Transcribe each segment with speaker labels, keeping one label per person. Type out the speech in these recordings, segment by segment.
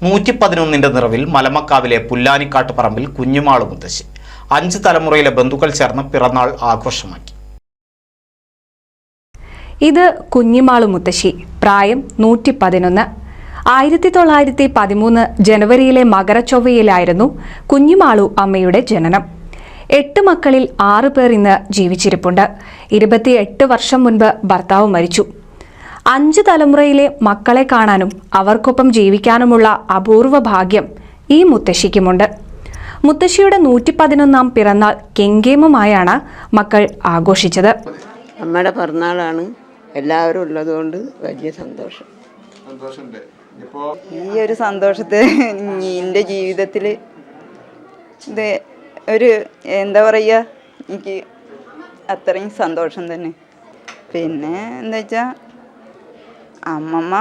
Speaker 1: 111 നിറവിൽ മലമക്കാവിലെ പുല്ലാനിക്കാട്ട് പറമ്പിൽ കുഞ്ഞുമാളു മുത്തശ്ശി 5 തലമുറയിലെ ബന്ധുക്കൾ ചേർന്ന് പിറന്നാൾ ആഘോഷമാക്കി.
Speaker 2: ഇത് കുഞ്ഞിമാളു മുത്തശ്ശി, പ്രായം 111. 1913 ജനുവരിയിലെ മകരച്ചൊവ്വയിലായിരുന്നു കുഞ്ഞിമാളു അമ്മയുടെ ജനനം. 8 മക്കളിൽ 6 പേർ ഇന്ന് ജീവിച്ചിരിപ്പുണ്ട്. 28 വർഷം മുൻപ് ഭർത്താവ് മരിച്ചു. 5 തലമുറയിലെ മക്കളെ കാണാനും അവർക്കൊപ്പം ജീവിക്കാനുമുള്ള അപൂർവ ഭാഗ്യം ഈ മുത്തശ്ശിക്കുമുണ്ട്. മുത്തശ്ശിയുടെ 111ാം പിറന്നാൾ കെങ്കേമമായാണ് മക്കൾ ആഘോഷിച്ചത്.
Speaker 3: അമ്മയുടെ പിറന്നാളാണ്, എല്ലാവരും ഉള്ളതുകൊണ്ട് വലിയ സന്തോഷം. ഈ ഒരു സന്തോഷത്തെ എൻ്റെ ജീവിതത്തിൽ ഇത് ഒരു എന്താ പറയുക, എനിക്ക് അത്രയും സന്തോഷം തന്നെ. പിന്നെ എന്താ വെച്ചാൽ അമ്മമ്മ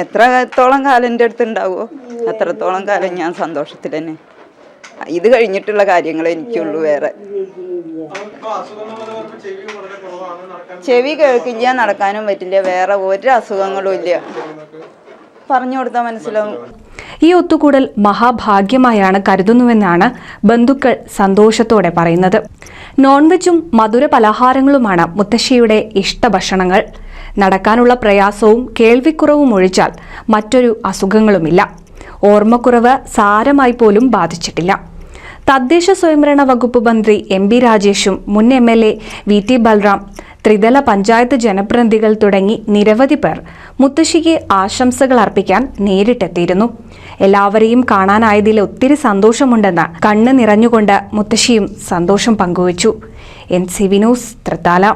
Speaker 3: എത്രത്തോളം കാലം എൻ്റെ അടുത്ത് ഉണ്ടാവുമോ അത്രത്തോളം കാലം ഞാൻ സന്തോഷത്തിൽ തന്നെ. ഇത് കഴിഞ്ഞിട്ടുള്ള കാര്യങ്ങൾ എനിക്കുള്ളൂ. വേറെ ചെവി കേൾക്കില്ല, നടക്കാനും പറ്റില്ല, വേറെ ഒരു അസുഖങ്ങളും ഇല്ല. പറഞ്ഞു കൊടുത്താൽ മനസ്സിലാവും.
Speaker 2: ഈ ഒത്തുകൂടൽ മഹാഭാഗ്യമായാണ് കരുതുന്നുവെന്നാണ് ബന്ധുക്കൾ സന്തോഷത്തോടെ പറയുന്നത്. നോൺവെജും മധുര പലഹാരങ്ങളുമാണ് മുത്തശ്ശിയുടെ ഇഷ്ടഭക്ഷണങ്ങൾ. നടക്കാനുള്ള പ്രയാസവും കേൾവിക്കുറവും ഒഴിച്ചാൽ മറ്റൊരു അസുഖങ്ങളുമില്ല. ഓർമ്മക്കുറവ് സാരമായി പോലും ബാധിച്ചിട്ടില്ല. തദ്ദേശ സ്വയംഭരണ വകുപ്പ് മന്ത്രി MP രാജേഷും മുൻ MLA VT ബൽറാം, ത്രിതല പഞ്ചായത്ത് ജനപ്രതിനിധികൾ തുടങ്ങി നിരവധി പേർ മുത്തശ്ശിക്ക് ആശംസകൾ അർപ്പിക്കാൻ നേരിട്ടെത്തിയിരുന്നു. എല്ലാവരെയും കാണാനായതിൽ ഒത്തിരി സന്തോഷമുണ്ടെന്ന് കണ്ണ് നിറഞ്ഞുകൊണ്ട് മുത്തശ്ശിയും സന്തോഷം പങ്കുവച്ചു. NCV news, Thrithala.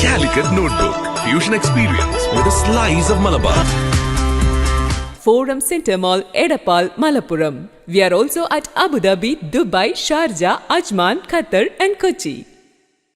Speaker 4: Calicut Notebook, Fusion Experience with a slice of Malabar.
Speaker 5: Forum Center Mall, Edapal, Malappuram. We are also at Abu Dhabi, Dubai, Sharjah, Ajman, Qatar and Kochi.